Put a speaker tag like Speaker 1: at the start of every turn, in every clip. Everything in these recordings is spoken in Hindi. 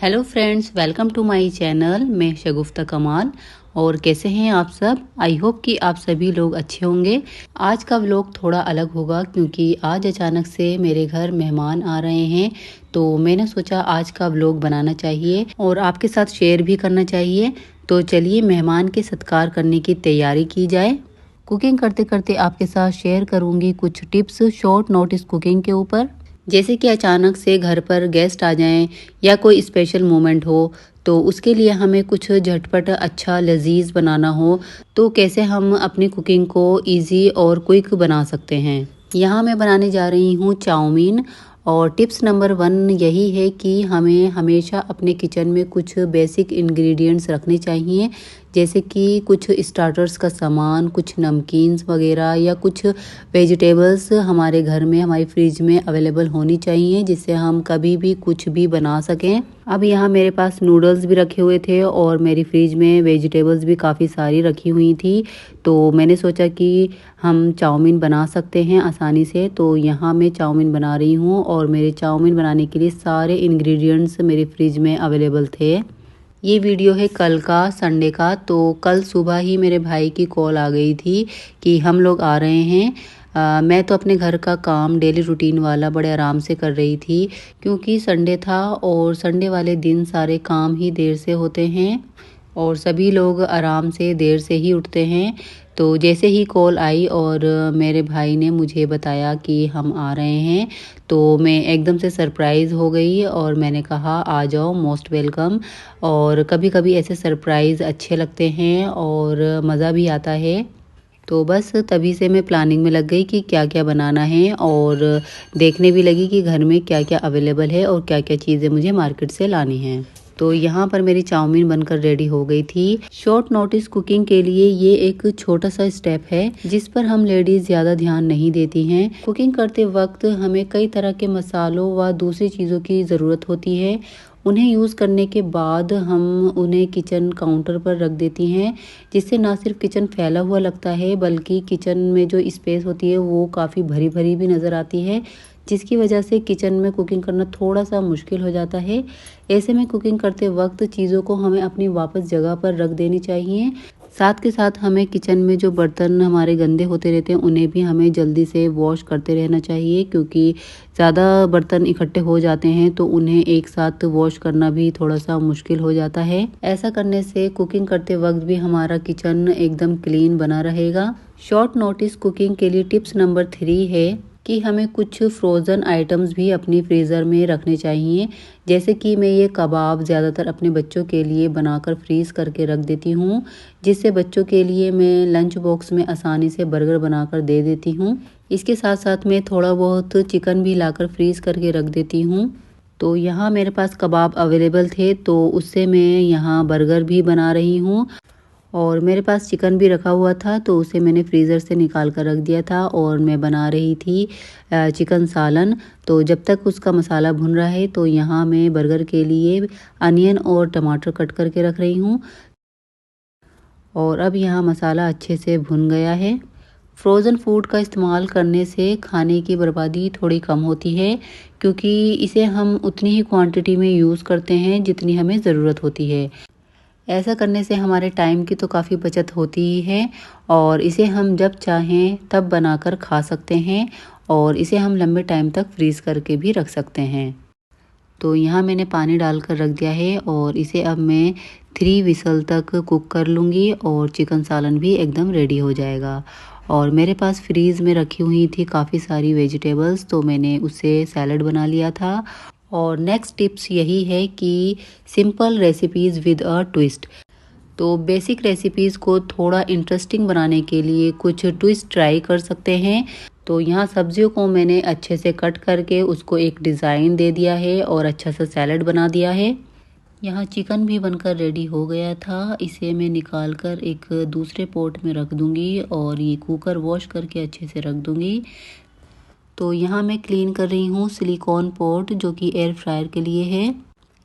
Speaker 1: Hello friends, welcome to my channel. मैं शगुफ्ता कमाल। और कैसे हैं आप सब? आई होप कि आप सभी लोग अच्छे होंगे। आज का व्लॉग थोड़ा अलग होगा क्योंकि आज अचानक से मेरे घर मेहमान आ रहे हैं, तो मैंने सोचा आज का व्लॉग बनाना चाहिए और आपके साथ शेयर भी करना चाहिए। तो चलिए मेहमान के सत्कार करने की तैयारी की जाए। कुकिंग करते करते आपके साथ शेयर करूँगी कुछ टिप्स शॉर्ट नोटिस कुकिंग के ऊपर। जैसे कि अचानक से घर पर गेस्ट आ जाएं या कोई स्पेशल मोमेंट हो, तो उसके लिए हमें कुछ झटपट अच्छा लजीज बनाना हो, तो कैसे हम अपनी कुकिंग को इजी और क्विक बना सकते हैं। यहाँ मैं बनाने जा रही हूँ चाउमीन। और टिप्स नंबर 1 यही है कि हमें हमेशा अपने किचन में कुछ बेसिक इंग्रेडिएंट्स रखने चाहिए, जैसे कि कुछ स्टार्टर्स का सामान, कुछ नमकीन्स वगैरह या कुछ वेजिटेबल्स हमारे घर में हमारी फ्रिज में अवेलेबल होनी चाहिए, जिससे हम कभी भी कुछ भी बना सकें। अब यहाँ मेरे पास नूडल्स भी रखे हुए थे और मेरी फ्रिज में वेजिटेबल्स भी काफ़ी सारी रखी हुई थी, तो मैंने सोचा कि हम चाउमीन बना सकते हैं आसानी से। तो यहाँ मैं चाउमीन बना रही हूँ और मेरे चाउमीन बनाने के लिए सारे इंग्रेडिएंट्स मेरे फ्रिज में अवेलेबल थे। ये वीडियो है कल का, संडे का। तो कल सुबह ही मेरे भाई की कॉल आ गई थी कि हम लोग आ रहे हैं। मैं तो अपने घर का काम डेली रूटीन वाला बड़े आराम से कर रही थी, क्योंकि संडे था और संडे वाले दिन सारे काम ही देर से होते हैं और सभी लोग आराम से देर से ही उठते हैं। तो जैसे ही कॉल आई और मेरे भाई ने मुझे बताया कि हम आ रहे हैं, तो मैं एकदम से सरप्राइज़ हो गई और मैंने कहा आ जाओ, मोस्ट वेलकम। और कभी कभी ऐसे सरप्राइज़ अच्छे लगते हैं और मज़ा भी आता है। तो बस तभी से मैं प्लानिंग में लग गई कि क्या क्या बनाना है और देखने भी लगी कि घर में क्या क्या अवेलेबल है और क्या क्या चीज़ें मुझे मार्केट से लानी हैं। तो यहाँ पर मेरी चाउमीन बनकर रेडी हो गई थी। शॉर्ट नोटिस कुकिंग के लिए ये एक छोटा सा स्टेप है जिस पर हम लेडीज ज़्यादा ध्यान नहीं देती हैं। कुकिंग करते वक्त हमें कई तरह के मसालों व दूसरी चीज़ों की ज़रूरत होती है। उन्हें यूज़ करने के बाद हम उन्हें किचन काउंटर पर रख देती हैं, जिससे ना सिर्फ किचन फैला हुआ लगता है बल्कि किचन में जो स्पेस होती है वो काफ़ी भरी भरी भी नज़र आती है, जिसकी वजह से किचन में कुकिंग करना थोड़ा सा मुश्किल हो जाता है। ऐसे में कुकिंग करते वक्त चीज़ों को हमें अपनी वापस जगह पर रख देनी चाहिए। साथ के साथ हमें किचन में जो बर्तन हमारे गंदे होते रहते हैं उन्हें भी हमें जल्दी से वॉश करते रहना चाहिए, क्योंकि ज़्यादा बर्तन इकट्ठे हो जाते हैं तो उन्हें एक साथ वॉश करना भी थोड़ा सा मुश्किल हो जाता है। ऐसा करने से कुकिंग करते वक्त भी हमारा किचन एकदम क्लीन बना रहेगा। शॉर्ट नोटिस कुकिंग के लिए टिप्स नंबर 3 है कि हमें कुछ फ्रोज़न आइटम्स भी अपनी फ्रीज़र में रखने चाहिए। जैसे कि मैं ये कबाब ज़्यादातर अपने बच्चों के लिए बनाकर फ्रीज़ करके रख देती हूँ, जिससे बच्चों के लिए मैं लंच बॉक्स में आसानी से बर्गर बनाकर दे देती हूँ। इसके साथ साथ मैं थोड़ा बहुत चिकन भी लाकर फ्रीज़ करके रख देती हूँ। तो यहाँ मेरे पास कबाब अवेलेबल थे, तो उससे मैं यहाँ बर्गर भी बना रही हूँ। और मेरे पास चिकन भी रखा हुआ था, तो उसे मैंने फ्रीज़र से निकाल कर रख दिया था और मैं बना रही थी चिकन सालन। तो जब तक उसका मसाला भुन रहा है, तो यहाँ मैं बर्गर के लिए अनियन और टमाटर कट करके रख रही हूँ। और अब यहाँ मसाला अच्छे से भुन गया है। फ्रोज़न फूड का इस्तेमाल करने से खाने की बर्बादी थोड़ी कम होती है, क्योंकि इसे हम उतनी ही क्वांटिटी में यूज़ करते हैं जितनी हमें ज़रूरत होती है। ऐसा करने से हमारे टाइम की तो काफ़ी बचत होती ही है और इसे हम जब चाहें तब बनाकर खा सकते हैं और इसे हम लंबे टाइम तक फ्रीज़ करके भी रख सकते हैं। तो यहाँ मैंने पानी डालकर रख दिया है और इसे अब मैं 3 विसल तक कुक कर लूँगी और चिकन सालन भी एकदम रेडी हो जाएगा। और मेरे पास फ्रीज़ में रखी हुई थी काफ़ी सारी वेजिटेबल्स, तो मैंने उससे सैलड बना लिया था। और नेक्स्ट टिप्स यही है कि simple recipes with a twist. तो बेसिक रेसिपीज़ को थोड़ा इंटरेस्टिंग बनाने के लिए कुछ ट्विस्ट ट्राई कर सकते हैं। तो यहाँ सब्जियों को मैंने अच्छे से कट करके उसको एक डिज़ाइन दे दिया है और अच्छा सा सैलड बना दिया है। यहाँ चिकन भी बनकर रेडी हो गया था। इसे मैं निकाल कर एक दूसरे पॉट में रख दूँगी और ये कुकर वॉश करके अच्छे से रख दूँगी। तो यहाँ मैं क्लीन कर रही हूँ सिलिकॉन पॉट जो कि एयर फ्रायर के लिए है।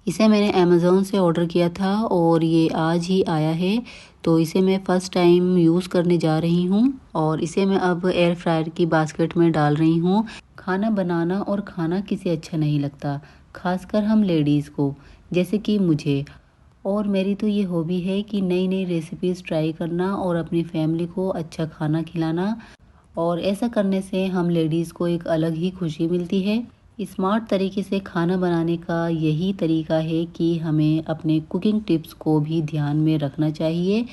Speaker 1: इसे मैंने अमेज़ोन से ऑर्डर किया था और ये आज ही आया है। तो इसे मैं फ़र्स्ट टाइम यूज़ करने जा रही हूँ और इसे मैं अब एयर फ्रायर की बास्केट में डाल रही हूँ। खाना बनाना और खाना किसे अच्छा नहीं लगता, खासकर हम लेडीज़ को, जैसे कि मुझे। और मेरी तो ये हॉबी है कि नई नई रेसिपीज़ ट्राई करना और अपनी फैमिली को अच्छा खाना खिलाना। और ऐसा करने से हम लेडीज़ को एक अलग ही खुशी मिलती है। स्मार्ट तरीके से खाना बनाने का यही तरीका है कि हमें अपने कुकिंग टिप्स को भी ध्यान में रखना चाहिए।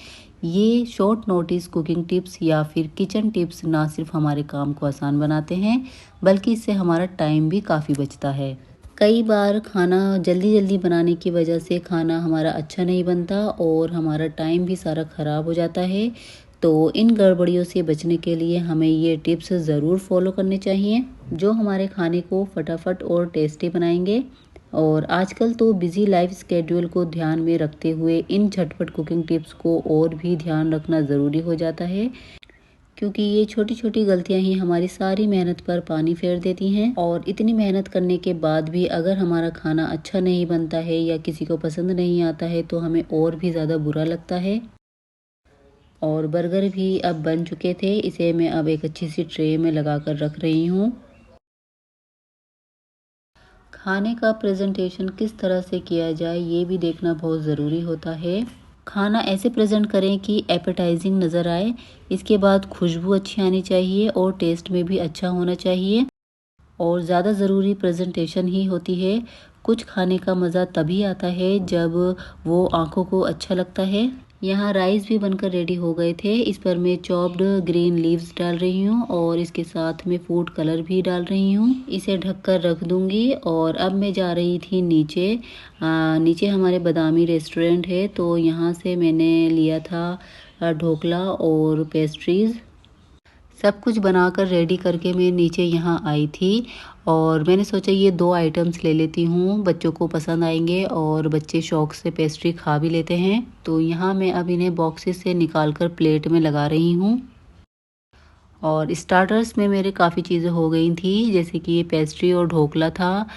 Speaker 1: ये शॉर्ट नोटिस कुकिंग टिप्स या फिर किचन टिप्स ना सिर्फ हमारे काम को आसान बनाते हैं, बल्कि इससे हमारा टाइम भी काफ़ी बचता है। कई बार खाना जल्दी जल्दी बनाने की वजह से खाना हमारा अच्छा नहीं बनता और हमारा टाइम भी सारा ख़राब हो जाता है। तो इन गड़बड़ियों से बचने के लिए हमें ये टिप्स ज़रूर फॉलो करने चाहिए, जो हमारे खाने को फटाफट और टेस्टी बनाएंगे। और आजकल तो बिज़ी लाइफ स्केड्यूल को ध्यान में रखते हुए इन झटपट कुकिंग टिप्स को और भी ध्यान रखना ज़रूरी हो जाता है, क्योंकि ये छोटी छोटी गलतियां ही हमारी सारी मेहनत पर पानी फेर देती हैं। और इतनी मेहनत करने के बाद भी अगर हमारा खाना अच्छा नहीं बनता है या किसी को पसंद नहीं आता है तो हमें और भी ज़्यादा बुरा लगता है। और बर्गर भी अब बन चुके थे। इसे मैं अब एक अच्छी सी ट्रे में लगा कर रख रही हूँ। खाने का प्रेजेंटेशन किस तरह से किया जाए ये भी देखना बहुत ज़रूरी होता है। खाना ऐसे प्रेजेंट करें कि एपेटाइजिंग नज़र आए। इसके बाद खुशबू अच्छी आनी चाहिए और टेस्ट में भी अच्छा होना चाहिए। और ज़्यादा ज़रूरी प्रेजेंटेशन ही होती है। कुछ खाने का मज़ा तभी आता है जब वो आंखों को अच्छा लगता है। यहाँ राइस भी बनकर रेडी हो गए थे। इस पर मैं चॉप्ड ग्रीन लीव्स डाल रही हूँ और इसके साथ में फूड कलर भी डाल रही हूँ। इसे ढककर रख दूँगी और अब मैं जा रही थी नीचे। नीचे हमारे बादामी रेस्टोरेंट है, तो यहाँ से मैंने लिया था ढोकला और पेस्ट्रीज़। सब कुछ बनाकर रेडी करके मैं नीचे यहाँ आई थी और मैंने सोचा ये 2 आइटम्स ले लेती हूँ, बच्चों को पसंद आएंगे और बच्चे शौक से पेस्ट्री खा भी लेते हैं। तो यहाँ मैं अब इन्हें बॉक्सेस से निकाल कर प्लेट में लगा रही हूँ। और स्टार्टर्स में मेरे काफ़ी चीज़ें हो गई थी, जैसे कि ये पेस्ट्री और ढोकला था।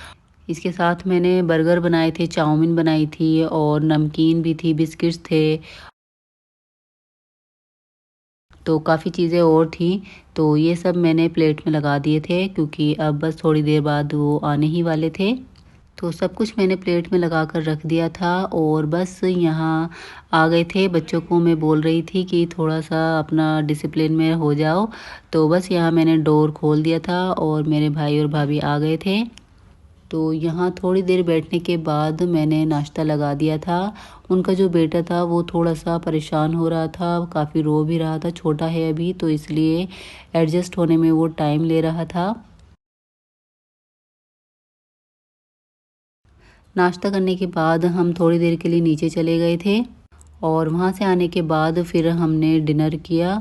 Speaker 1: इसके साथ मैंने बर्गर बनाए थे, चाउमीन बनाई थी और नमकीन भी थी, बिस्किट्स थे। तो काफ़ी चीज़ें और थी। तो ये सब मैंने प्लेट में लगा दिए थे क्योंकि अब बस थोड़ी देर बाद वो आने ही वाले थे। तो सब कुछ मैंने प्लेट में लगा कर रख दिया था और बस यहाँ आ गए थे। बच्चों को मैं बोल रही थी कि थोड़ा सा अपना डिसिप्लिन में हो जाओ। तो बस यहाँ मैंने डोर खोल दिया था और मेरे भाई और भाभी आ गए थे। तो यहाँ थोड़ी देर बैठने के बाद मैंने नाश्ता लगा दिया था। उनका जो बेटा था वो थोड़ा सा परेशान हो रहा था, काफ़ी रो भी रहा था, छोटा है अभी, तो इसलिए एडजस्ट होने में वो टाइम ले रहा था। नाश्ता करने के बाद हम थोड़ी देर के लिए नीचे चले गए थे और वहाँ से आने के बाद फिर हमने डिनर किया।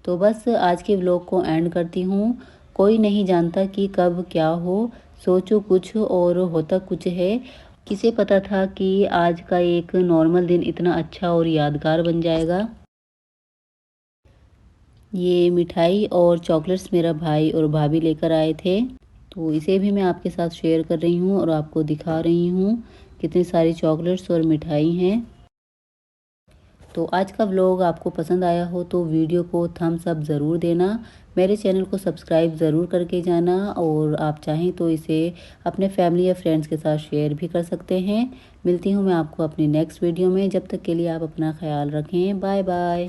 Speaker 1: तो बस आज के व्लॉग को एंड करती हूँ। कोई नहीं जानता कि कब क्या हो, सोचो कुछ और होता कुछ है। किसे पता था कि आज का एक नॉर्मल दिन इतना अच्छा और यादगार बन जाएगा। ये मिठाई और चॉकलेट्स मेरा भाई और भाभी लेकर आए थे, तो इसे भी मैं आपके साथ शेयर कर रही हूँ और आपको दिखा रही हूँ कितनी सारी चॉकलेट्स और मिठाई हैं। तो आज का व्लॉग आपको पसंद आया हो तो वीडियो को थम्स अप ज़रूर देना। मेरे चैनल को सब्सक्राइब ज़रूर करके जाना और आप चाहें तो इसे अपने फैमिली या फ्रेंड्स के साथ शेयर भी कर सकते हैं। मिलती हूँ मैं आपको अपनी नेक्स्ट वीडियो में। जब तक के लिए आप अपना ख्याल रखें। Bye bye.